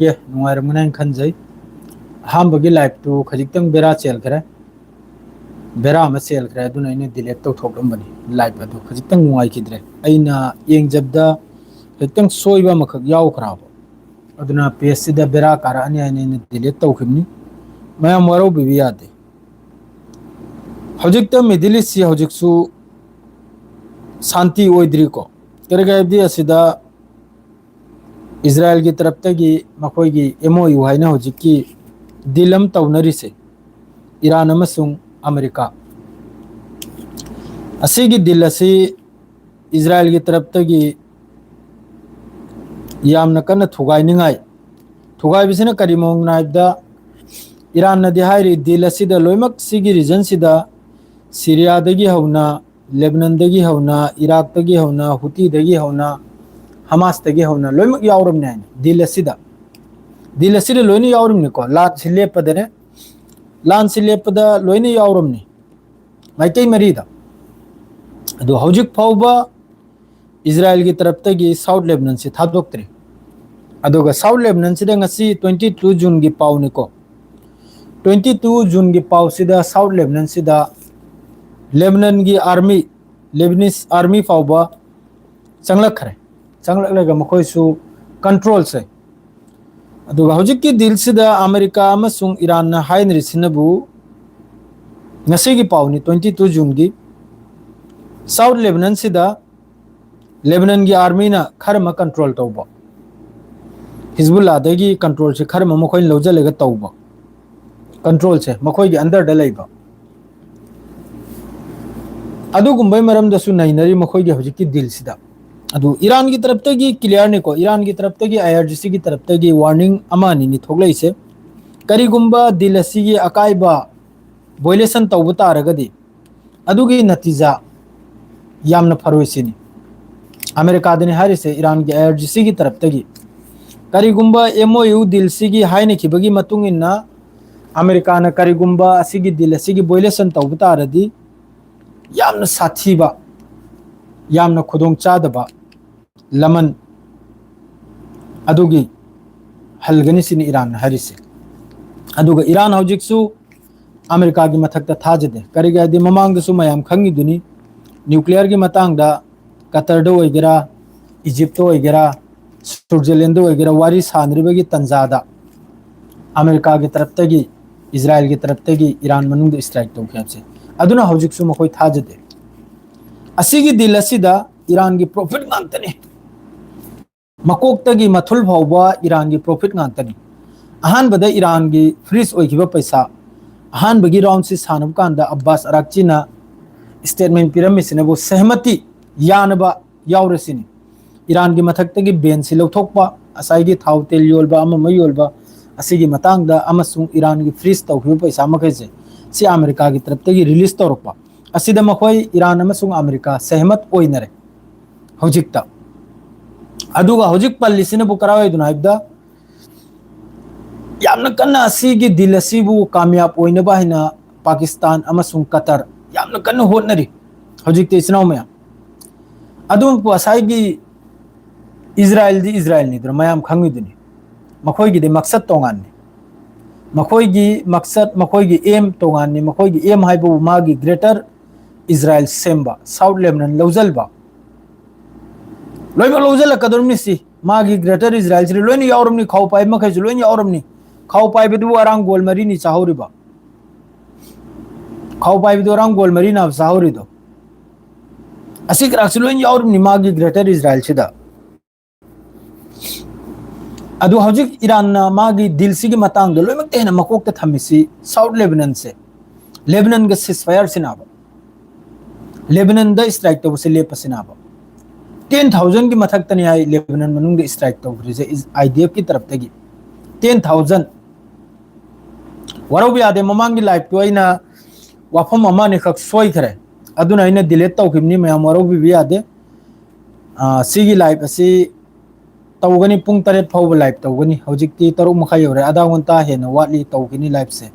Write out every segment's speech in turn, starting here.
ये नुंगाइरमने खनजै अहमबगी लाइफ तो खजितंग बेरा चेलखरे बेरा अमा चेलखरे अदुना इने डिलीट तौथोकलंबनी लाइफ अदु खजितंग नुंगाइखिद्रे अइना येंगजबदा खजितंग सोइबा मखक यावखराबो अदुना पेज सिदा बेरा कारआनि आइने इने डिलीट तौखिबनी मयाम वरो बिबि यादे हौजिकता मिडिल ईस्ट सि हौजिकसु शांति ओइद्रिको करेगायबदि असिदा इजराइल की तरफ तगी मखोई MOU हाइना हौजिकी दिलम तौनरिसे ईरान अमसुंग अमेरिका असिगी दिल असि इजराइल की तरफ तगी यामना कन्न थुगाइनिंगाई थुगाइबिसिना करी मौंग नाइबदा ईरान नदी हाइरि दिल असिदा लोइमक सिगी रीजन सिदा सीरिया दगी हौना लेबनान दगी हौना इराक दगी हौना हुती दगी हौना हमास तगी हौना लोइमक यावरमने आइने दिल असिदा लोइने यावरमने को लान सिलेपदने लान सिलेपदा लोइने यावरमने माइकई मरीदा अदु हौजिक फाउबा इजराइल की तरफ तगी साउथ लेबनान से थादोक्त्रे अदुगा साउथ लेबनान सिदा ngasi 22 जून की पाउनिको 22 जून की पाउ सिदा साउथ लेबनान सिदा लेबनान की आर्मी लेबनीस आर्मी फाउबा चंगलखरे चंगलखलेगा मखोइसु कंट्रोल से अदुगा हौजिक की दिल सिदा अमेरिका अमसुंग ईरान ना हाइन रिसिनबु ngasi की पाउनी 22 जून की साउथ लेबनान सिदा लेबनान की आर्मी ना खरमा कंट्रोल तौबा हिजबुल्लाह दगी कंट्रोल से खरमा मखोइन लौजलेगा तौबा कंट्रोल से मखोइ की अंदर डलेबा अदुगुंबै मरमदसु नैनरी मखोइ की हौजिक की दिल सिदा अदु ईरान की तरफ तगी क्लियर ने को ईरान की तरफ तगी IRGC की तरफ तगी वार्निंग अमानी नि थोगलैसे करिगुंबा दिल असिगी अकाइबा वोलेशन तौबा तारगदी अदुगी नतीजा यामना फरोइसिनी अमेरिका दने हारिसे ईरान की IRGC की तरफ तगी करिगुंबा MOU दिल सिगी हाइने खिबगी मतुंग इन्ना अमेरिका ना करिगुंबा असिगी दिल असिगी वोलेशन तौबा तारदी यामना साथीबा यामना खुदोंग चादबा लमन अदुगी हलगनी सिनी ईरान हारिसे अदुगा ईरान हौजिकसु अमेरिका की मथकता थाजदे करिगादि ममांगदसु मयाम खंगिदुनी न्यूक्लियर की मतांगदा कतर ओइगेरा इजिप्ट ओइगेरा स्विट्जरलैंड ओइगेरा वारी सानरिबगी तंजादा अमेरिका की तरफ तगी इजराइल की तरफ तगी ईरान मनुंग स्ट्राइक तौखेबसे अदुना हौजिकसु मखोइ थाजदे असिगी दिल असिदा ईरान की प्रॉफिट गांतने मकोक तगी मथुल फाउबा ईरान की प्रॉफिट गांतने अहानबदा ईरान की फ्रीज ओइखिबा पैसा अहानबगी राउंड से सानब कांदा अब्बास अराक्चीना स्टेटमेंट पिरमिसिनबो सहमति यानबा यावरसिनी ईरान की मथक्तगी बेन से लौथोकपा असाइगी थाव तेल योलबा अमा मयोलबा असिगी मतांगदा अमसुंग ईरान की फ्रीज तौखिबा पैसा मखैसे से अमेरिका की तरफ तगी रिलीज तौरपा असिदा मखोइ ईरान अमसुंग अमेरिका सहमत ओइनरे हौजिकता अदुगा हौजिक पल्लिसिनबु करावैदुना हाइबदा यामना कन्ना असिगी दिल असिबु कामयाब ओइनबा हिना पाकिस्तान अमसुंग कतर यामना कन्ना होटनरी हौजिकते इसनाव मया अदुम पसाइगी इजराइल निद्र मयाम खंगिदुनी मखोइगी दे मकसद तोंगाननी मखोइगी मकसद मखोइगी एम तोंगाननी मखोइगी एम हाइबु मागी greater Israel Semba south Lebanon लौजलबा लोइमा लौजल कदरमनी सी मागी ग्रेटर इजराइल से लोइनी यावरमनी खाउ पाइ मखै लोइनी यावरमनी खाउ पाइ बदु अरांग गोल मरी नि चाहौरिबा खाउ पाइ बदु अरांग गोल मरी ना चाहौरिदो असिक राक्स लोइनी यावरमनी मागी ग्रेटर इजराइल सिदा अदु हौजिक ईरान ना मागी दिल सिगी मतांग दो लोइमक तेना मकोक ते थमिसी साउथ लेबनान से लेबनान ग सिसफायर सिनाबा लेबनान द स्ट्राइक तो से लेपसिनाबा 10,000 की मथक तनी आई लेबनान मनुंग स्ट्राइक तो रिजे IDF की तरफ तगी 10,000 वरो भी आदे ममांग की लाइफ तो आइना वाफम अमा ने खक सोई खरे अदुना इने डिलीट तौखिबनी मयाम वरो भी आदे सिगी लाइफ असी तौगनी पुंग तरेट फाउब लाइफ तौगनी हौजिकती तरुक मखाय यौरे आधा घंटा हेना वाटली तौखिनी लाइफ से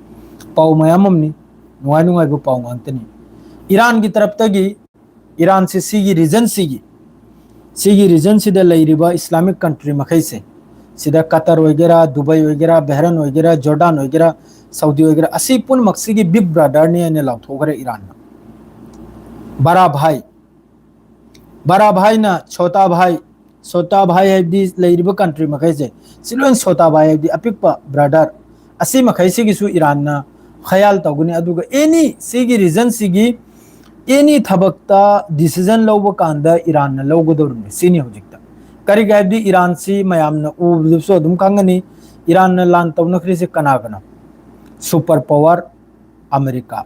पाउ मयाममनी नुवाय नुवायबो पाउ गांतनी ईरान की तरफ तगी ईरान से सिगी रीजन सिदा लैरिबा इस्लामिक कंट्री मखै से सिदा कतर वगैरह दुबई वगैरह बहरन वगैरह जॉर्डन वगैरह सऊदी वगैरह असी पुन मक्सी बिग ब्रदर ने लाथोखरे ईरान बड़ा भाई ना छोटा भाई है कंट्री मखैसे सिलोन छोटा भाई है अपिक ब्रदर असी मखैसे गिसु ईरान ना ख्याल तौगने अदुगा एनी सिगी रीजन सिगी एनी थबकता डिसीजन लौब कांदा ईरान ना लौगदौरने सिनी होजिकता करी गायबदी ईरान सी मयाम ना उबसो अदुम कांगनी ईरान ना लान तौनखरी से कना सुपर पावर अमेरिका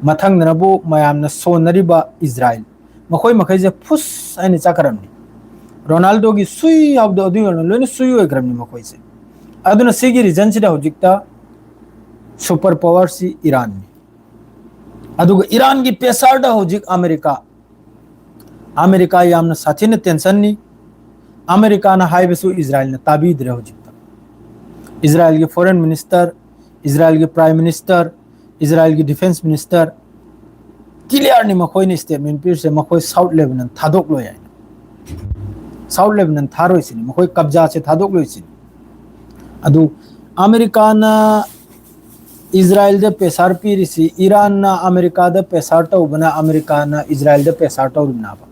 मथंग नबु मयाम ना सोनरिबा इजराइल मखोय मखैजे फुस आइने चाकरमनी रोनाल्डो की सुई आबदो अदु लोने सुई ओइग्रमनी मखोयसे अदुना सिगी रीजन सिदा होजिकता सुपर पावर सी ईरान में अदुगा ईरान की पेसारदा होजिक अमेरिका यामना साथीने टेंशन नी अमेरिका ना हाइबसु इजराइल ने ताबीद रे होजिकता इजराइल के फॉरेन मिनिस्टर इजराइल के प्राइम मिनिस्टर इजराइल की डिफेंस मिनिस्टर क्लियर नि मखोय ने स्टेटमेंट पिर से मखोय साउथ लेबनान थादोक लो याय साउथ लेबनान थारोय सिनी मखोय कब्जा से थादोक लो सिनी अदु अमेरिका ना इजराइल दे पेसार पीरिसी ईरान ना अमेरिका दे पेसार तौबना अमेरिका ना इजराइल दे पेसार तौबनाबा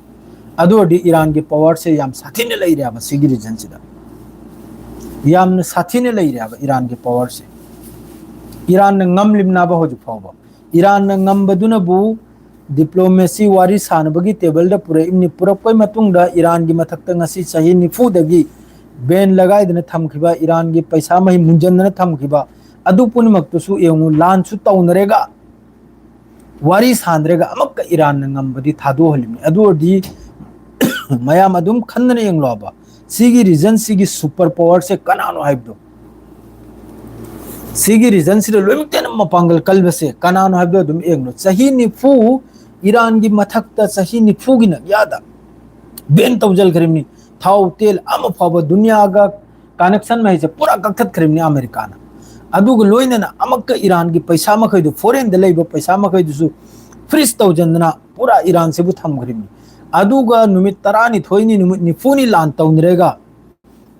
अदोडी ईरान की पावर से याम साथीने लई रेबा सिगी रीजन सिदा याम साथीने लई रेबा ईरान की पावर से ईरान न ngam लिमनाबा होजु फावबा ईरान न ngam बदुनबु डिप्लोमेसी वारी सानबगी टेबल द पुरे इमनि पुरपय मतुंगदा ईरान की मथक्ता ngasi सही निफु दगी बैन लगाइदने थमखिबा ईरान की पैसा मही मुंजनने थमखिबा अदु पुनमक्तुसु एंगु लानसु तौनरेगा वारी सानरेगा अमक ईरान न ngam बदी थादो हलिमनि अदुदी मयाम अदुम खन्नने एंगलोबा सिगी रीजन सिगी सुपर पावर से कनानो हाइबदो सिगी रीजन से लोइमतेन मपांगल कलबसे कनानो हाइबदो अदुम एंगलो सही निफु ईरान की मथक्ता सही निफु गिन यादा बेन तौजल खरिमनि थाव तेल अम फाबो दुनिया का कनेक्शन में से पूरा कखत खरिमनि अमेरिका ना अदुग लोइनना अमक ईरान की पैसा मखैदु फॉरेन द लेबो पैसा मखैदुसु फ्रीज तौजंदना पूरा ईरान से बु थमखरिमनि अदुगा नुमित तरानी थोइनी नुमित निफुनी लान तौनरेगा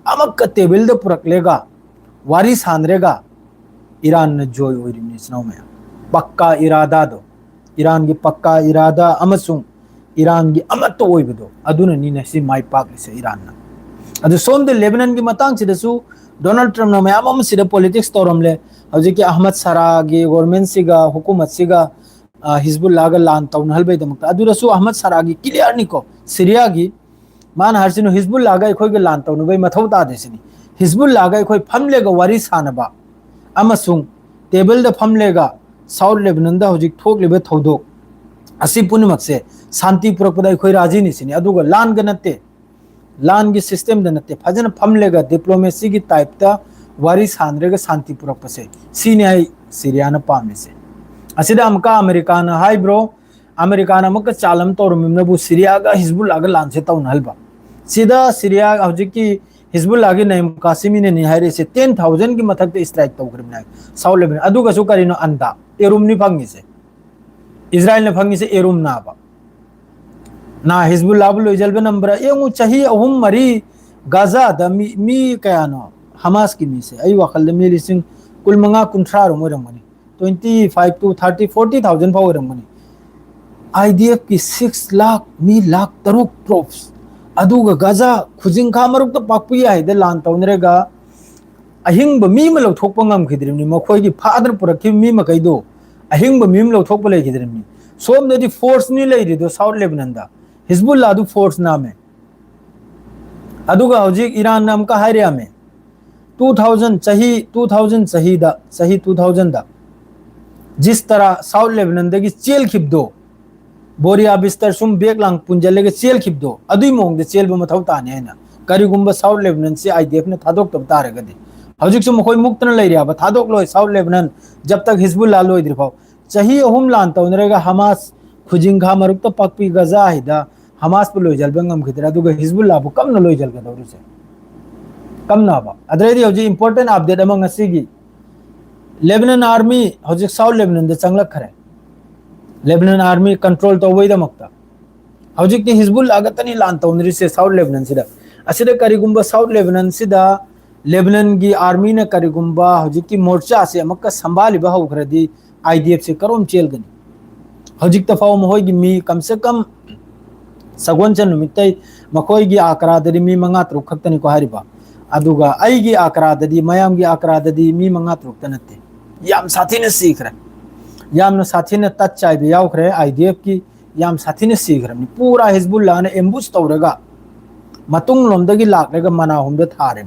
अमक टेबल द पुरकलेगा वारी सानरेगा ईरान न जोय ओइरिमनि स्नो में पक्का इरादा दो ईरान की पक्का इरादा अमसुंग ईरान की अमत ओइबदो अदुना नी नसी माई पाकलिसे ईरान ना अदु सोम द लेबनान की मतांग सिदसु डोनाल्ड ट्रम्प ना मयाम सिदा पॉलिटिक्स तोरमले हजे कि अहमद सरा की गवर्नमेंट सिगा हुकूमत सिगा हिजबुल्लाह गा लान तौन हलबे दमक अदुरसु अहमद सरा की क्लियर निको सीरिया की मान हरसिनो हिजबुल्लाह गा खोय गा लान तौन बे मथौ ता देसिनी हिजबुल्लाह गा खोय फमले गा वारी सानबा अमसुंग टेबल द फमलेगा साउथ लेबनान दा हजिक थोकलेबे थौदोक असी पुनमक से शांति पुरकपदा खोय राजी निसिनी अदुगा लान गा नते लान की सिस्टम द नते फजन फमलेगा डिप्लोमेसी की टाइप ता वारी सानरेगा शांति पुरकपसे सीने आई सीरिया न पामने से असिदा अमका अमेरिका न हाई ब्रो अमेरिका न मक चालम तौरमिनबु सीरिया गा हिजबुल्लाह गा लान से तौन हलबा सीधा सीरिया हजिक की हिजबुल्लाह की नईम कासिमी ने निहारे से 10,000 की मथक स्ट्राइक तौरमिना साउथ लेबनान अदुगा सु करिनो अंदा एरुम नि फंगी से इजराइल ने फंगी से एरुम ना बा ना हिजबुल्लाह बुलो जलबे नंबर एंगु चाही अहुम मरी गाजा द मी कयानो हमास की मी से आई वखल मी लिसिंग कुल मंगा कुंथ्रा रो मोरमनी 25 to 30 40,000 पावर रमनी आईडीएफ की 6 लाख मी लाख तरुक ट्रोप्स अदुगा गाजा खुजिंग खा मरुक तो पाकपुया है दे लान तौनरेगा अहिंग मी म लौथोक पंगम खिद्रिमनी मखोय की फादर पुरखि मी म कइदो अहिंग मी म लौथोक पले खिद्रिमनी सोम नदी फोर्स नि लेरि दो साउथ लेबनान दा हिजबुल्लाह दु फोर्स नामे अदुगा हजिक ईरान नाम का हायरिया में 2000 सही 2000 दा जिस तरह साउथ लेबनान दगी चेल खिबदो बोरिया बिस्तर सुम बेग लांग पुंजले के चेल खिबदो अदुई मोंग दे चेल बम थौ ताने हैना करिगुंबा साउथ लेबनान से आईडीएफ ने थादोक तब तारगदे हजिक सुम कोई मुक्त न लैरिया बा थादोक लोय साउथ लेबनान जब तक हिजबुल्लाह लोय दिरफाव चाही अहुम लान तौनरेगा हमास खुजिंगा मरुक तो पकपी गजा हिदा हमास पे लोय जलबंगम खिदरा दुगा हिजबुल्लाह बु कम न लोय जलगा दौरु से कम ना बा अदरेदी हजि इंपोर्टेंट अपडेट अमंग असिगी लेबनान आर्मी हजिक साउथ लेबनान दे चंगलक खरे लेबनान आर्मी कंट्रोल तो वैदा मक्ता हजिक नि हिजबुल्लाह गतनी लान तौनरी से साउथ लेबनान सिदा असिदा करिगुंबा साउथ लेबनान सिदा लेबनान की आर्मी ने करिगुम्बा हजिक की मोर्चा से अमक संभालिबा हौखरदी आईडीएफ से करोम चेलगनी हजिक तफाव महोय की मी कम से कम सगोनचन नुमितै मखोय की आकरादरी मी मंगा तरुक खक्तनी को हारिबा अदुगा आईगी आकराददी मयाम की आकराददी मी मंगा तरुक तनते याम साथी ने सीख रहे याम न साथी ने टच चाइबे यावखरे आईडीएफ की याम साथी ने सीख रहे पूरा हिजबुल्लाह ने एम्बुश तौरगा मतुंग लोमदगी लाखरेगा मना हुमदे थारे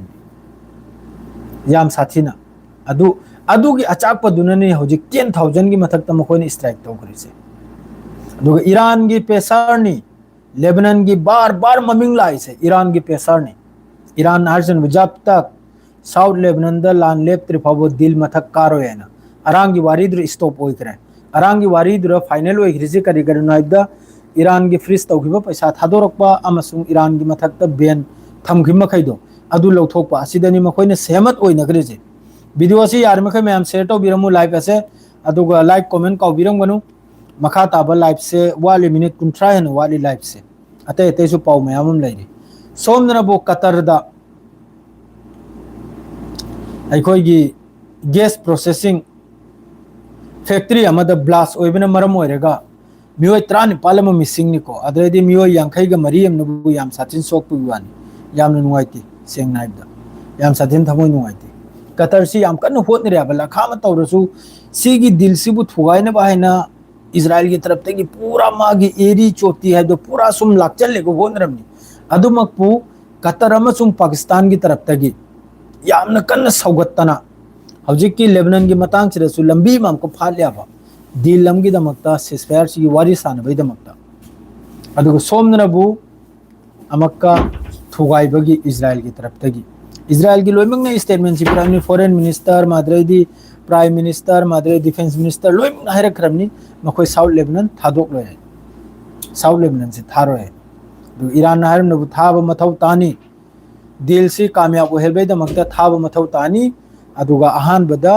याम साथी ना अदु की अचाक पदुनने हजिक 10,000 की मथक मखोयने स्ट्राइक तौखरिसे अदुगा ईरान की पेसरनी लेबनान की बार बार ममिंग लाइसे ईरान की पेसरनी ईरान हर्जन जब तक साउथ लेबनान द लान लेप त्रिफाबो दिल मथक कारो याना अरांग की वारीद्र स्टॉप होइकरे अरांग की वारीद्र फाइनल होइकरिसे करिगर नाइदा ईरान की फ्रीज तौखिबा पैसा थादोरकपा अमसुंग ईरान की मथक त बेन थमखिम खैदो अदु लौथोकपा असिदनी मखोयने सहमत ओइनगरेजे वीडियो असी यार मखै मैम शेयर तौबिरमु लाइव असे अदुगा लाइक कमेंट काउबिरमगनु मखा ताबा लाइव से वाली मिनट 30 हेन वाली लाइव से अतै अतै सु पाउ मैम लैरि सोमनबो कतर दा अखोगी गैस प्रोसेसिंग फैक्ट्री अमद ब्लास्ट ओइबना मरम ओइरेगा मियोय 34 मिसिंगनिको अदरेदी मियोय यांखैगा मरी अमनबु याम साथिन सोकपु वानी याम नुवाइति सेंग नाइबदा याम साथिन थमोय नुवाइति कतर सी याम कन्न होतने बला खाम तौरसु सीगी दिल सिबु थुगाइना बाहाइना इजराइल की तरफ तगी पूरा मागी एरी चोटी है जो पूरा सुम लाक्चल लेको होनरमनी अदुमकपु कतर अमसुंग पाकिस्तान की तरफ तगी यामना कन्न सौगत्तना हौजिक की लेबनान की मतंग सिरसु लंबी मामको फाल्याबा दिल लमगी दमकता सिसफायर सी वारी सानबई दमकता अदुगो सोमनबु अमक्का थुगाइबगी इजराइल की तरफ तगी इजराइल की लोइमंगना स्टेटमेंट प्राइम फॉरेन मिनिस्टर माद्रेदी प्राइम मिनिस्टर माद्रे डिफेंस मिनिस्टर लोइमंगना हैरखरमनी मखोय साउथ लेबनान थादोक लोय साउथ लेबनान से थारो है दु ईरान हारम नबु थाब मथौ तानी दिल से कामयाब ओहेलबई दमकता थाब मथौ तानी अदुगा अहान बदा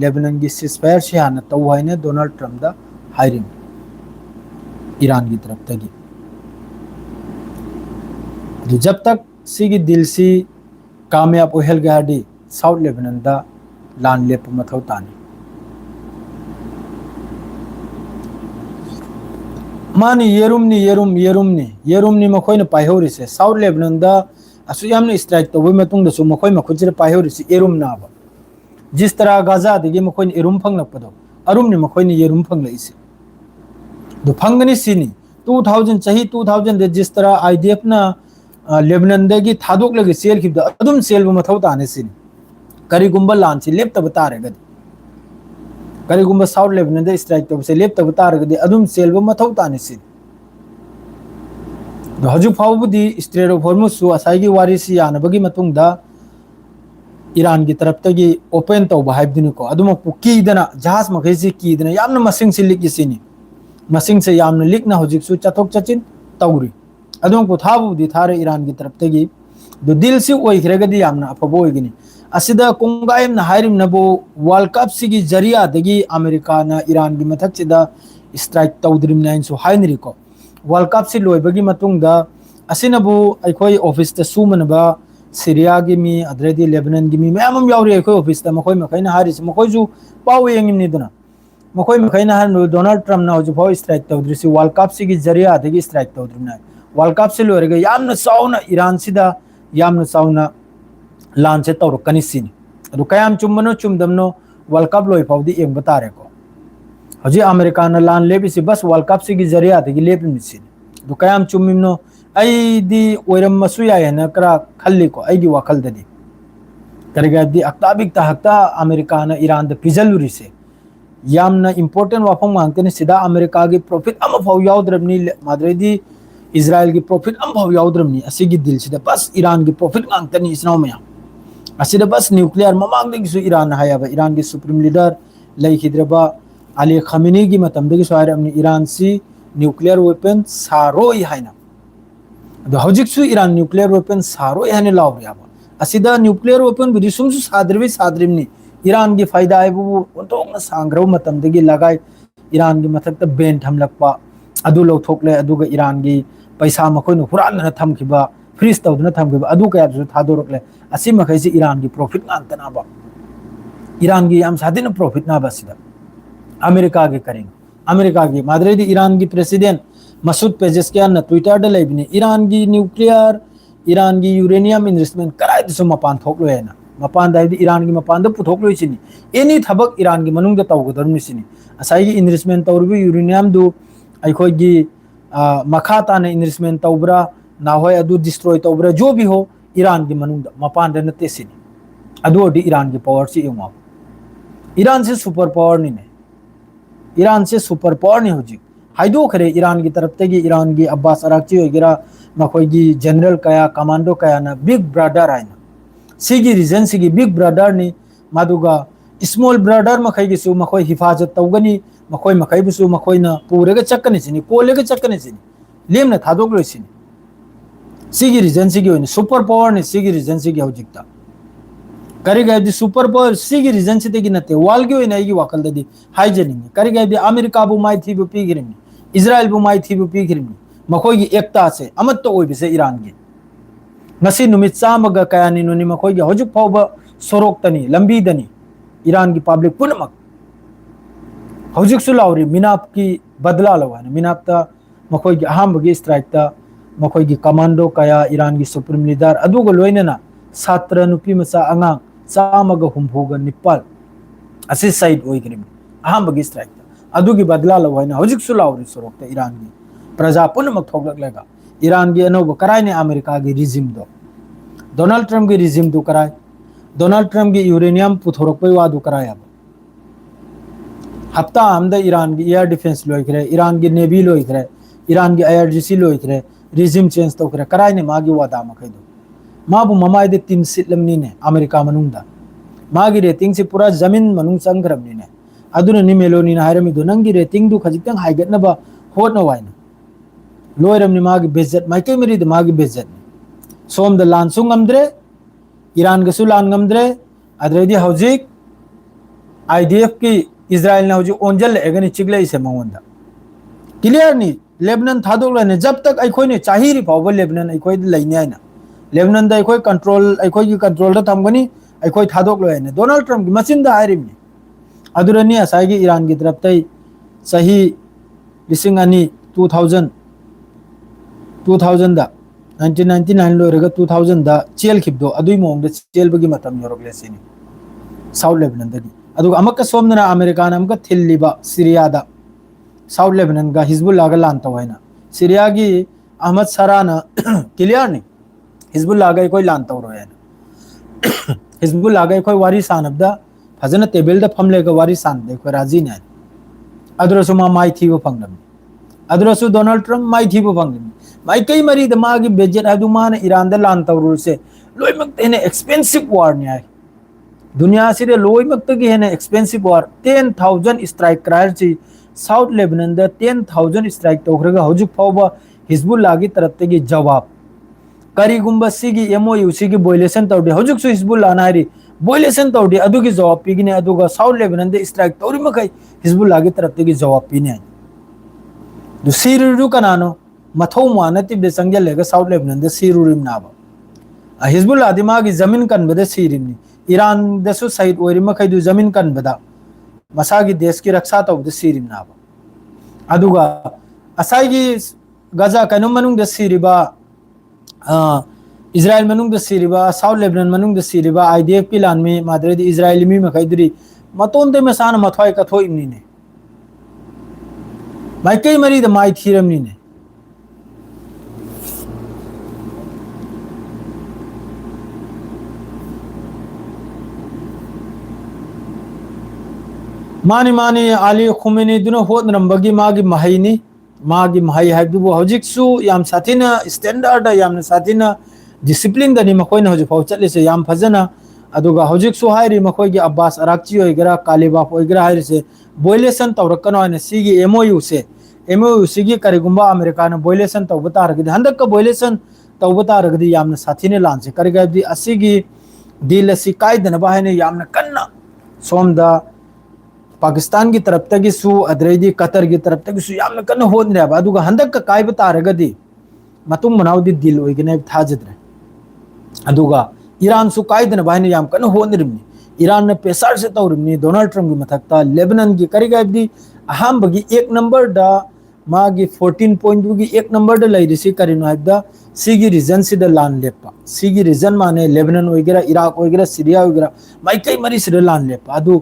लेबनान की सिसफायर से हाना तौ हाइने डोनाल्ड ट्रम्प दा हायरिंग ईरान की तरफ तगी जब तक सिगी दिल से कामयाब ओहेल गाडी साउथ लेबनान दा लान लेप मथौ तानी मानी येरुमनी मखोयने पाइहौरिसे साउथ लेबनान दा असु यामने स्ट्राइक तौबई मतुंग दसु मखोय मखुजिरे पाइहौरिसे येरुम नाबा जिस तरह गाजा दगी मखोयने येरुम फंगलपदो अरुमने मखोयने येरुम फंगलइसे दो फंगनी सिनी 2000 चाही 2000 दे जिस तरह आईडीएफ ना लेबनान दगी थादोक लगे सेल खिबदा अदुम सेल ब मथौ ताने सिनी करिगुम्बा लांची लेप्तब तारेगदी करिगुम्बा साउथ लेबनान दे स्ट्राइक तब से लेप्तब तारेगदी अदुम सेल ब मथौ ताने सिनी हजु फाउबुदी स्ट्रेट ऑफ हॉर्मुज सु असाइगी वारिसी यानबगी मतुंगदा ईरान की तरफ तगी ओपन तौबा हाइबदिनको अदुम पुकीदना जहाज मखैसी कीदना यामना मसिंग से लिकिसिनी मसिंग से यामना लिकना हजिक सु चथोक चचिन तौरी अदुम को थाबुदी थारे ईरान की तरफ तगी दो दिल से ओइखरेगदी यामना अफबो ओइगिनी असिदा कोंगायम ना हाइरिम नबो वर्ल्ड कप सिगी जरिया दगी अमेरिका ना ईरान की मथक सिदा स्ट्राइक तौद्रिम नाइन सु हाइनरिको वर्ल्ड कप से लोइबगी मतुंगदा असिनबु अखोय ऑफिस त सुमनबा सीरिया की मी अद्रेदी लेबनान की मी मैम यावरी अखोय ऑफिस त मखोय मखैना हारिस मखोय जु पाव यंगिमनी दुना मखोय मखैना हार डोनाल्ड ट्रम्प ना हजु पाव स्ट्राइक तौद्रिसी वर्ल्ड कप सिगी जरिया दगी स्ट्राइक तौद्रिम ना वर्ल्ड कप से लोइरगा यामना साउना ईरान सिदा यामना साउना लान से तौरकनी सिनी अदु कयाम चुम्बनो चुमदमनो वर्ल्ड कप लोइ फाउदी एंग बतारेको हजी अमेरिका ना लान लेबिसी बस वर्ल्ड कप सिगी जरिया दगी लेबिमिसिनी दु कयाम चुम्मिमनो ऐदी ओइरम मसु यायना करा खल्लिको ऐगी वाखलददी करगादी अक्ताबिक तहक्ता अमेरिका ना ईरान द पिजलुरिसे यामना इंपोर्टेंट वाफम मांगतने सिदा अमेरिका की प्रॉफिट अम फाउ याउद्रबनी माद्रेदी इजराइल की प्रॉफिट अम फाउ याउद्रबनी असिगी दिल सिदा बस ईरान की प्रॉफिट मांगतनी इसनाव में असिदा बस न्यूक्लियर ममांगदगी ईरान हायाबा ईरान की सुप्रीम लीडर लैखिद्रबा अली खमीनी की मतमदगी सोहारमनी ईरान सी न्यूक्लियर वेपन सारोई हाइना अदो हौजिकसु ईरान न्यूक्लियर वेपन सारोई हाइना लावरियाबा असिदा न्यूक्लियर वेपन बुदि सुमसु साद्रिमनी ईरान की फायदा आइबु ओंतोंगना सांग्रव मतमदगी लगाई ईरान की मथकता बेन थमलकपा अदु लौथोकले अदुगा ईरान की पैसा मखोयनो हुरानना थमखिबा फ्रीज तौदना थमगे अदु कया थादोरकले असि मखैसे ईरान की प्रॉफिट नांतनाबा ईरान की याम सादिन प्रॉफिट ना बसिदा अमेरिका के करेंगे अमेरिका की मादरेदी ईरान की प्रेसिडेंट मसूद पेजेस्कियान ट्विटर द लेबिने ईरान की न्यूक्लियर ईरान की यूरेनियम इन्वेस्टमेंट कराय दिसो मपान थोकलो हैना मपान दाइदी ईरान की मपान द पुथोकलो सिनी एनी थबक ईरान की मनुंग द तौगदरम सिनी असाई की इन्वेस्टमेंट तौरबी यूरेनियम दु अखोई की मखा ताना इन्वेस्टमेंट तौब्रा ना होय अदु डिस्ट्रॉय तौब्रा जो भी हो ईरान की मनुंग द मपान द नते सिनी अदु ओडी ईरान की पावर से युमा ईरान से सुपर पावर नहीं ने ईरान से सुपर पावर नहीं होजी हाइदो खरे ईरान की तरफ तगी ईरान की अब्बास अराक्ची होगिरा मखोई की जनरल कया कमांडो कया ना बिग ब्रदर आइना सिगी रीजन सिगी बिग ब्रदर नि मादुगा स्मॉल ब्रदर मखै की सु मखोई हिफाजत तौगनी मखोई मखै बुसु मखोई ना पूरेगा चक्कने सिनी कोलेगा चक्कने सिनी लेमना थादोक लो सिनी सिगी रीजन सिगी होनी सुपर पावर ने सिगी रीजन सिगी होजिकता करेगा यदि सुपर पावर सिगी रीजन से तेगी नते वाल के होना की वाकल ददी हाइजेनिंग करेगा यदि अमेरिका बु माई थी बु पीगिरिमी इजराइल बु माई थी बु पीगिरिमी मखोई की एकता से अमत तो ओइबसे ईरान की ngasi numit chamaga kayani nuni makhoi gi hojuk phawba sorok tani lambi dani Iran की पब्लिक पुनमक होजिक सुलाउरी मिनाप की बदला लवाने मिनाप ता मखोई की अहम बगी स्ट्राइक ता मखोई की कमांडो कया ईरान की सुप्रीम लीडर अदुगो लोइनेना छात्र नुपी मचा अंगांग चामग हुमफुग निपाल असे साइड ओइग्रिम अहम बगी स्ट्राइक ता अदुगी बदला लवाने होजिक सुलाउरी सोरोक ता ईरान की प्रजा पुनमक थोगलक ईरान की अनोब कराय ने अमेरिका की रिजिम दो डोनाल्ड ट्रम्प की रिजिम दो कराय डोनाल्ड ट्रम्प की यूरेनियम पुथोरक वादू कराय अब हफ्ता आमद ईरान की एयर डिफेंस लोइखरे ईरान की नेवी लोइखरे ईरान की IRGC लोइखरे रिजिम चेंज तौखरे कराय ने मागी वादा मखैदो माबु ममायदे 3 सिटलमनी ने अमेरिका मनुंगदा मागी रेटिंग से पूरा जमीन मनुंग संग्रमनी ने अदुना नि मेलोनी ना हायरमिदो नंगी रेटिंग दु खजितंग हाइगतनबा होटनो वाइना लोयरमनी मागी बेजत माइके मेरी मागी बेजत सोम द लानसु ngamdre ईरान गसु लान ngamdre अद्रेदी हौजिक IDF की इजराइल ने हौजिक ओंजल एगनी चिगले इसे मंगोंदा क्लियर नी लेबनान थादोगलाने जब तक अखोई ने चाहिरी फावबा लेबनान अखोई लैने आइना लेबनान द अखोई कंट्रोल अखोई की कंट्रोल द थमगनी अखोई थादोगलाने डोनाल्ड ट्रम्प की मसिन द हायरिमनी अदुरनी असागी ईरान की तरफ तई सही लिसिंग अनि 2000 दा 1999 लोरगा 2000 दा चेल खिबदो अदुई मोंग द चेल बगी मतम योरगले सिनी साउथ लेबनान दगी अदुगा अमक सोमना अमेरिका अमक थिल्लिबा सीरिया दा साउथ लेबनान गा हिजबुल्लाह गा लान तवैना सीरिया की अहमद सराना क्लियर नहीं हिजबुल्लाह गा कोई लान तवरो है हिजबुल्लाह गा कोई वारी सानबदा फजना टेबल दा फमले गा वारी सान दे कोई राजी नहीं अदरसु मा माई थी वो फंगलम अदरसु डोनाल्ड ट्रम्प माई थी वो फंगलम माई कई मरी द मागी बेजेट अदुमान ईरान द लान तवरो से लोइमक तेने एक्सपेंसिव वार ने आय दुनिया से लोइमक तगी है ने एक्सपेंसिव वार 10,000 स्ट्राइक करार ची साउथ लेबनान द 10,000 स्ट्राइक तोखरगा हौजुक फावबा हिजबुल्लाह की तरफ तगी जवाब करीगुंबा सिगी MOU सिगी बोइलेशन तौडे हौजुक सु हिजबुल्लाह नारी बोइलेशन तौडे अदुगी जवाब पिगिने अदुगा साउथ लेबनान द स्ट्राइक तौरी मखै हिजबुल्लाह की तरफ तगी जवाब पिने दु सिरुरु कनानो मथौ मानति बे संगल लेगा south Lebanon the सिरुरिम Naba Hezbollah दिमागी जमीन कनबदे सिरिमनी ईरान दसु साइड ओरी मखै दु जमीन कनबदा मसागी देश की रक्षा तौद सिरिम नाबा अदुगा असागी गजा कनु मनुंग द सिरिबा इजराइल मनुंग द सिरिबा साउथ लेबनान मनुंग द सिरिबा IDF की लान में मादरेदी इजराइली मी मखैदरी मतों दे मसान मथवाय कथो इमनी ने माइके मरी द माई थीरमनी ने मानी मानी आली खुमेनी दुना होत नंबगी मागी महैनी मागी महै हाइबु हौजिकसु याम साथिना स्टैंडर्ड याम साथिना डिसिप्लिन दनी मखोइन हौजिक फाउ चलेसे याम फजना अदुगा हौजिकसु हाइरी मखोइगी अब्बास अराक्ची होइगरा कालीबाफ होइगरा हाइरिसे बोइलेशन तौरकनो आने सिगी MOU सिगी करिगुंबा अमेरिका ने बोइलेशन तौबता रगदि हंदक का बोइलेशन तौबता रगदि याम साथिने लानसे करिगदि असिगी डील असि कायदन बाहेने याम कन्ना सोमदा पाकिस्तान की तरफ तक सु अद्रेदी कतर की तरफ तक सु याम कन्न होन रे अदुगा हंदक का कायबता रगदि मतुम मनाउदी दिल ओइगने थाजद्रे अदुगा ईरान सु कायदन बायने याम कन होनरिमनी ईरान ने पेसार से तौरिमनी डोनाल्ड ट्रम्प की मथक्ता लेबनान की करिगाबदी अहम बगी एक नंबर दा मागी 14 पॉइंट की एक नंबर दा लैरिसी करिनो हाइबदा सिगी रीजन से द लान लेपा सिगी रीजन माने लेबनान वगैरह इराक वगैरह सीरिया वगैरह माइकई मरी से लान लेपा अदु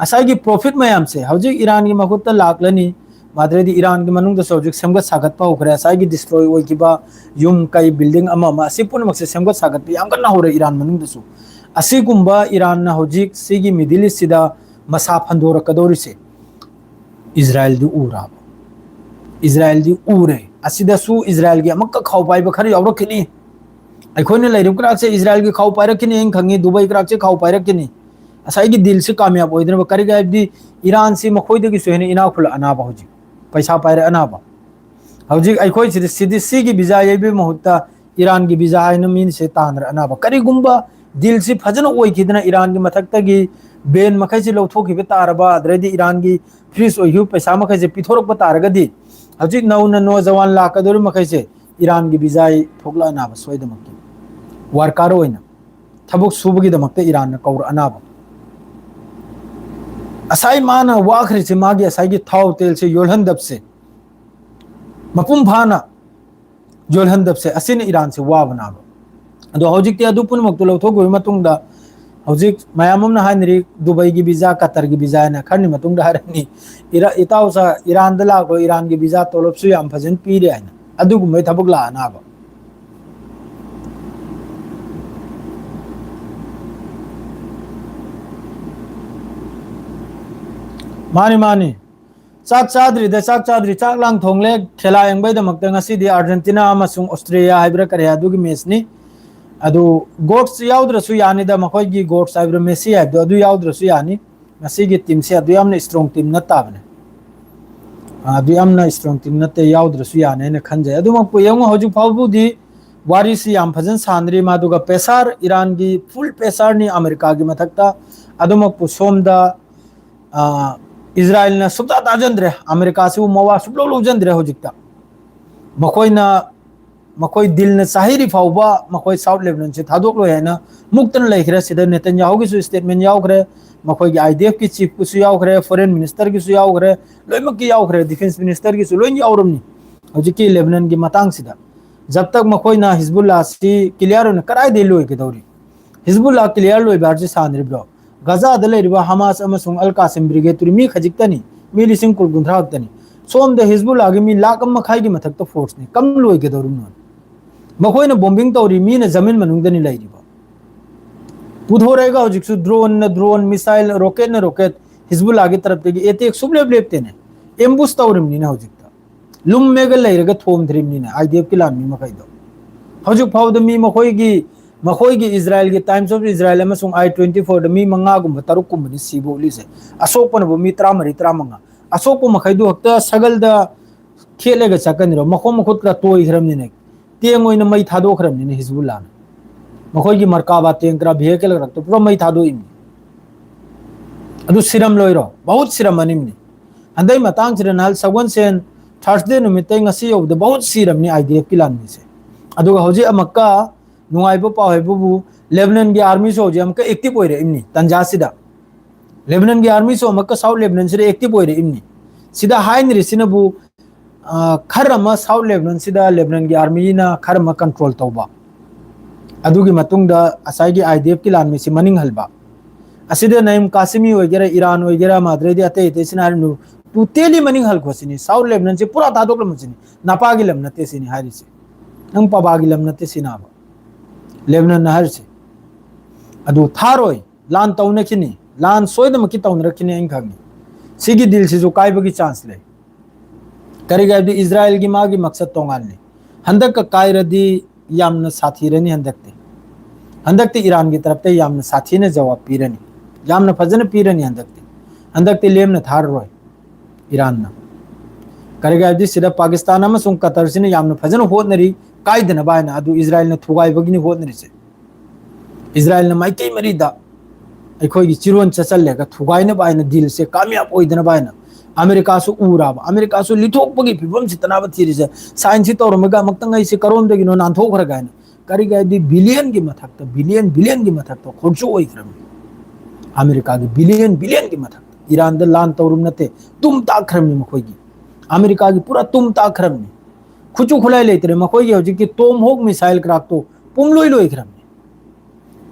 असागी प्रॉफिट मयाम से हौजे ईरान की मखुत लाखलनी माद्रेदी ईरान की मनुंग सौजिक सेमगत सागत पा होखरे असागी डिस्ट्रॉय ओइकिबा युम कई बिल्डिंग अमा मा सिपुन मक्से सेमगत सागत याम कन्ना होरे ईरान मनुंग दसु असिगुम्बा ईरान ना हौजिक सिगी मिडिल ईस्ट सिदा मसा फंदोर कदोरी से इजराइल दी उरा इजराइल दी उरे असिदसु इजराइल की अमक खाव पाइबा खर यावरखिनी अखोने लैरुम क्राक से इजराइल की खाव पाइरखिनी एं खंगी दुबई क्राक से खाव पाइरखिनी असाई दिल से कामयाब होइदन करी गायबदी ईरान से मखोइदगी सोहेने इना खुल अनाबा हौजिक पैसा पाइरे अनाबा हौजिक अखोइ सिदी सिगी वीजा येबे महत्ता ईरान की वीजा हाइना मीन से तानर अनाबा करीगुम्बा दिल से फजन ओइखिदना ईरान की मथक्तगी बेन मखै से लौथोखिबे तारबा अद्रेदी ईरान की फ्रीज ओइहु पैसा मखै से पिथोरक तारगदी हौजिक नौना नौजवान लाकदोर मखै से ईरान की वीजा थोकला अनाबा सोइदमक्की वारकार ओइना थबुक सुबगीदमक्ते ईरान न कौर अनाबा असाई माना वाखरी से मागी असाई की थाव तेल से योलहंदब से मपुम फाना योलहंदब से असिन ईरान से वा बनाबा अदो हौजिक ते अदु पुन मक्तु लौथोगोय मतुंगदा हौजिक मयामम हाइनरी दुबई की वीजा कतर की वीजा ना खरनी मतुंगदा हरनी इताउसा ईरान दला को ईरान की वीजा तोलबसु याम फजन पीरे आइना अदुगुमै थबुक ला अनाबा मानी मानी चाक चाद्री चाक लांग थोंगले खेला यंगबैदमक्ता ngasi अर्जेंटीना अमसुंग ऑस्ट्रेलिया हाइब्रा करे अदुगी मैचनी अदु गोट्स याउद्रसु यानिदा मखोइगी गोट्स हाइब्रा मेसी हाइब्दो अदु याउद्रसु यानी ngasi की टीम से अदु यामना स्ट्रांग टीम नताबने अदु यामना स्ट्रांग टीम नते याउद्रसु याने ने खंजे अदु मपु यंगो हजु फावबुदी वारिसी याम फजन सानरी मादुगा पेसार ईरान की फुल पेसार नि अमेरिका की मथक्ता अदु मपु सोमदा इजराइल ने सुबता ताजंद्रे अमेरिका से मवा सुबलो लोजंद्रे होजिकता मखोइना मखोइ दिल ने साहिरी फावबा मखोइ साउथ लेबनान से थादोकलो हैना मुक्तन लेखरे सिदा नेतन्याहू की स्टेटमेंट यावखरे मखोइ की आईडीएफ की चीफ कुसु यावखरे फॉरेन मिनिस्टर की सु यावखरे लोइमक की यावखरे डिफेंस मिनिस्टर की सु लोइन यावरमनी होजिकी लेबनान की मतांग सिदा जब तक मखोइना हिजबुल्लाह सी क्लियर ने कराय दे लोइ के दौरी हिजबुल्लाह क्लियर लोइ बारजे सानरिब्लो गजा दलेरिबा हमास अमसुंग अल कासिम ब्रिगेड तुरी मी खजिकतनी मी लिसिंग कुल गुंथराक्तनी सोम द हिजबुल्लाह की मी लाख मखाई की मथक तो फोर्स ने कम लोइ के दौरुन मखोइना बॉम्बिंग तौरी मी ने जमीन मनुंगदनी लैरिबा पुथोरेगा होजिकसु ड्रोन मिसाइल रॉकेट हिजबुल्लाह की तरफ तेगी एतेक सुबलेब लेपतेने एम्बुस तौरिमनी ना होजिकता लुम मेगल लैरगा थोम धरिमनी ना आईडीएफ की लामी मखाइदो होजिक फावद मी मखोई की इजराइल की टाइम्स ऑफ इजराइल अमसुंग I-24 द मी मंगा गुम तरुक कुमनि सिबोली से अशोकपन बो मी 33 अशोक मखैदु हक्ता सगल द खेलेगा चकनिरो मखो मखुत का तोय खरमनि ने तेंग ओइन मै थादो खरमनि ने हिजबुल्लाह मखोई की मरकाबा तेंकरा भेकल रखतो पुरो मै थादो इम अदु सिरम लोइरो बहुत सिरम अनिमनि अंदै मतांग सिरनाल सगवन सेन थर्सडे नुमिते ngasi of the बहुत सिरमनि आईडीएफ की लाननि से अदुगा होजे अमक्का नुआइबो पावेबु लेबनान की आर्मी सो जे हमका एक्टिव होइरे इमनी तंजासिदा लेबनान की आर्मी सो हमका साउथ लेबनान से एक्टिव होइरे इमनी सिदा हाइन रिसिनबु खरमा साउथ लेबनान सिदा लेबनान की आर्मी ना खरमा कंट्रोल तौबा अदुगी मतुंगदा असाइगी आईडीएफ की लान में से मनिंग हलबा असिदे नईम कासिमी वगैरह ईरान वगैरह माद्रेदी अते इते सिनारनु तू तेली मनिंग हल खोसिनी साउथ लेबनान से पूरा तादोक लमसिनी नपागी लमनते सिनी हारी से नंग पबागी लमनते सिनाबा लेबनान नहर से अदु थारोय लान तौनखिनी लान सोयदमकी तौनरखिनी इन खंगी सिगी दिल से जो कायबगी चांस ले करेगा इजराइल की मागी मकसद तोंगालने हंदक का कायरदी यामन साथीरनी हंदकते ईरान की तरफ ते यामन साथी ने जवाब पीरनी यामन फजन पीरनी हंदकते लेमन थार रोय ईरान ना करेगा सिदा पाकिस्तान अमसुंग कतर सिने यामन फजन होनरी कायदन बायना अदु इजराइल ने थुगाइबगिनी होनरी से इजराइल ने माइकई मरीदा अखोई की चिरोन चचल्लेगा थुगाइने बायना दिल से कामयाब ओइदन बायना अमेरिका सु उराब अमेरिका सु लिथोकपगी फिबम सितनाब थीरिसे साइंस तौरमगा मक्तंग से करोम दगिनो नानथोखरगायना करी गायदी बिलियन की मथक बिलियन की मथक खोजो ओइख्रम अमेरिका की बिलियन की मथक ईरान द लान तौरुम नते तुम ताख्रम नि मखोगी अमेरिका की पूरा तुम ताख्रम नि खुचु खुलाई लेतरे मखोगी हौजी की टॉम होक मिसाइल क्राक तो पुंगलोई लोइख्रम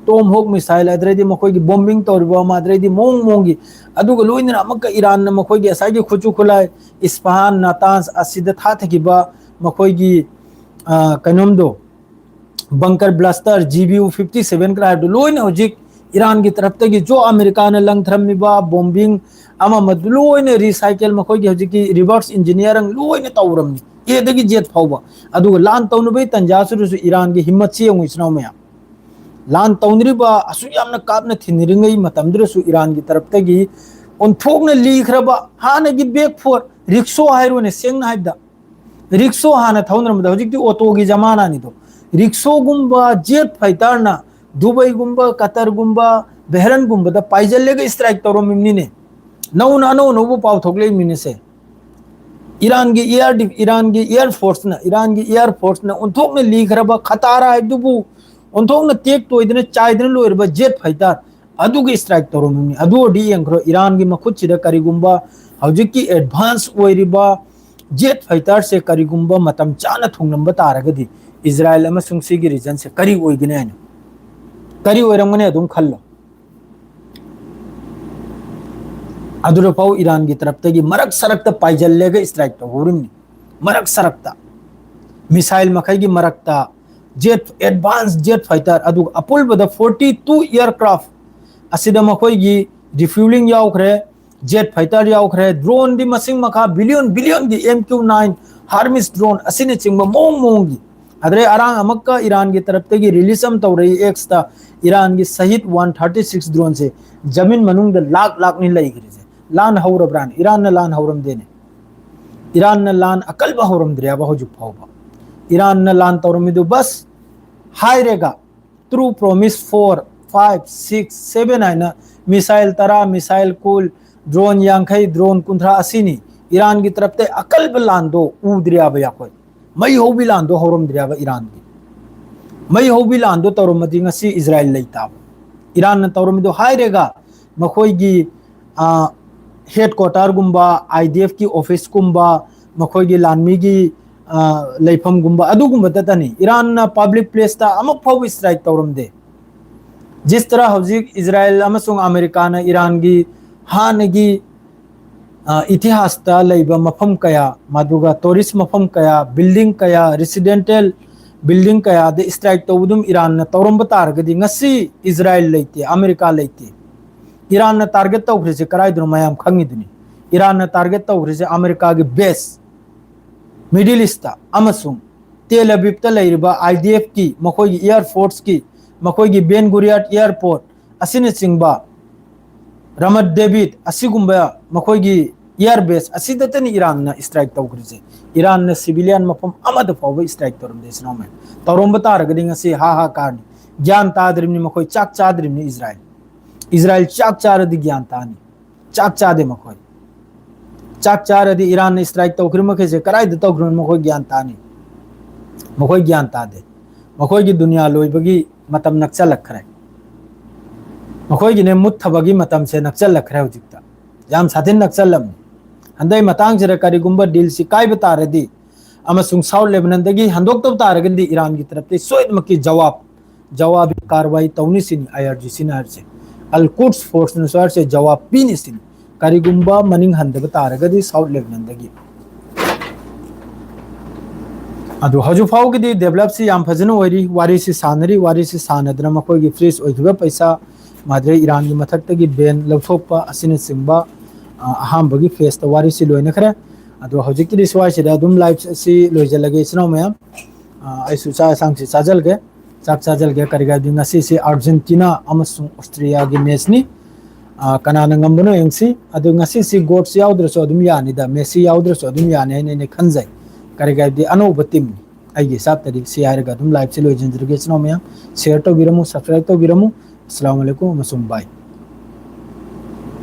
टॉम होक मिसाइल अदरेदी मखोगी बॉम्बिंग तौरबा मादरेदी मोंग मोंगी अदुगा लोइना अमक ईरान न मखोगी असागी खुचु खुलाई इस्फहान नातांस असिद थाथगिबा मखोगी कनोमदो बंकर ब्लास्टर GBU 57 क्राइब लोइन हौजिक ईरान की तरफ तक जो अमेरिका ने लंग थरमिबा बॉम्बिंग अमा मद लोइन रिसाइकल मखोगी हौजिकी रिवर्स इंजीनियरिंग लोइन तौरमनी एदगी जेट फाउबा अदुगा लान तौनबे तंजासुरु ईरान की हिम्मत से इसनाव में लान तौनरिबा असु यामना कापना थिनिरिंगई मतमद्रसु ईरान की तरफ तक ओंथोकना लीख्रबा हानगी बैक फोर रिक्शो हाइरोने सेंगना हाइबदा रिक्शो हाना थौनरमदा हौजिकती ऑटो की जमाना निदो रिक्शो गुंबा जेट फाइटर ना दुबई गुंबा कतर गुंबा बहरन गुंबा द पाइजल्लेगा स्ट्राइक तौरो मिमनी नौ पाव थोकले मिनी से ईरान की एयर फोर्स ना उन्थोक ने लीखरबा खतारा है दुबु उन्थोक ने तेक तो इधर चाइदन लोइरबा जेट फाइटर अदुगे स्ट्राइक तौरो मिमनी अदु डी यंखरो ईरान की मखुचिदा करिगुंबा हौजिकी एडवांस ओइरिबा जेट फाइटर से करिगुंबा मतम चाना थुंगनंबा तारगदी इजराइल अमसुंग सिगी रीजन से करी ओइगने है करी ओइरंगने अदुम खल्लो अदुरपाव ईरान की तरफ तगी मरक सरकता पाइजल्लेगा स्ट्राइक तो होरिमनी मरक सरकता मिसाइल मखई की मरकता जेट एडवांस जेट फाइटर अदु अपुल बद 42 एयरक्राफ्ट असिदा मखोई की रिफ्यूलिंग याउखरे जेट फाइटर याउखरे ड्रोन दी मसिंग मखा बिलियन की MQ-9 हार्मिस ड्रोन असिने चिंगबा मोंगी अदरे अरांग अमक्का ईरान की तरफ तगी रिलीजम तो रही एक्स ता ईरान की सहित 136 ड्रोन से जमीन मनुंग द लाख नि लई गिरिजे लान हौरब्रान ईरान न लान हौरम देने ईरान न लान अकल बा हौरम द्रियाबा होजु फाउबा ईरान न लान तौरमिदु बस हायरेगा थ्रू प्रोमिस 4 5 6 7 आइना मिसाइल तरा मिसाइल कुल ड्रोन यांखई ड्रोन कुंथरा असिनी ईरान की तरफ ते अकल ब लांदो उद्रियाबा याकोय मई हो भी लांदो हौरम द्रियाबा ईरान की मई हो भी लांदो तौरमदी ngasi इजराइल लेता ईरान न तौरमिदु हायरेगा मखोई की हेडक्वार्टर गुंबा IDF की ऑफिस गुंबा मखोई की लानमी की लेफम गुंबा अदु गुंबा ततनी ईरान ना पब्लिक प्लेस ता अमक फाउ स्ट्राइक तौरम दे जिस तरह हौजिक इजराइल अमसुंग अमेरिका ना ईरान की हानगी इतिहास ता लेबा मफम कया मादुगा टूरिस्ट मफम कया बिल्डिंग कया रेसिडेंटल बिल्डिंग कया दे स्ट्राइक तौदुम ईरान ना तौरम बतारगदी ngasi इजराइल लेते अमेरिका लेते ईरान ने टारगेट तौख्रिसे कराइदनो मयाम खंगिदुनी ईरान ने टारगेट तौख्रिसे अमेरिका की बेस मिडिल ईस्ट अमसुंग तेल अवीव ता लेरिबा IDF की मखोई एयर फोर्स की मखोई की बेन गुरियत एयरपोर्ट असिने सिंगबा रमत डेविड असिगुंबा मखोई की एयर बेस असिदतनी ईरान ने स्ट्राइक तौख्रिसे ईरान ने सिविलियन मफम अमद फाव स्ट्राइक तौरम देसनो में तौरम बतारगदी ngasi हा कार ज्ञान ताद्रिमनी मखोई चाक चाद्रिमनी इजराइल चाक चारदी ज्ञान तानी चाक चादे मखोई चाक चारदी ईरान ने स्ट्राइक तौख्रि मखे से कराई द तौख्रि मखोई ज्ञान तानी मखोई ज्ञान तादे मखोई की दुनिया लोइबगी मतम नक्सल लखरे मखोई की ने मुत्थबगी मतम से नक्सल लखरे हुजिकता याम साथिन नक्सल लम हंदई मतांग जरा करिगुंबा डील सिकाई बतारदी अमसुंग साउथ लेबनान दगी हंदोक तब तारगंदी ईरान की तरफ ते सोयद मकी जवाब कार्रवाई तौनी सिनी IRGC नहर से अल कुड्स फोर्स नुसार से जवाब पीनी सिनी करिगुंबा मनिंग हंदब तारगदी साउथ लेबनान दगी अदु हजु फाउ की डेवलप से याम फजनो ओइरी वारी से सानरी वारी से सानदना मखोई की फ्रीज ओइखबा पैसा मादरे ईरान की मथक तगी बेन लौथोपा असिने सिंबा अहामबगी फेस त वारी से लोइने खरे अदु हजु की दिसवाय से अदुम लाइव से लोइजलगे स्नो मयाम आइसु चा सांग से साजल के चाक चाजल के करिगा दिना से अर्जेंटीना अमसुंग ऑस्ट्रेलिया की मैच नि कनाना ngambno engsi adu ngasi si gods yaudrso adum yani da messi yaudrso adum yani ne khanjai kariga di anoba team ai ge sab tari si arga adum live se lo jinjir ge chno me share to biramu subscribe to biramu assalamu alaikum masum bye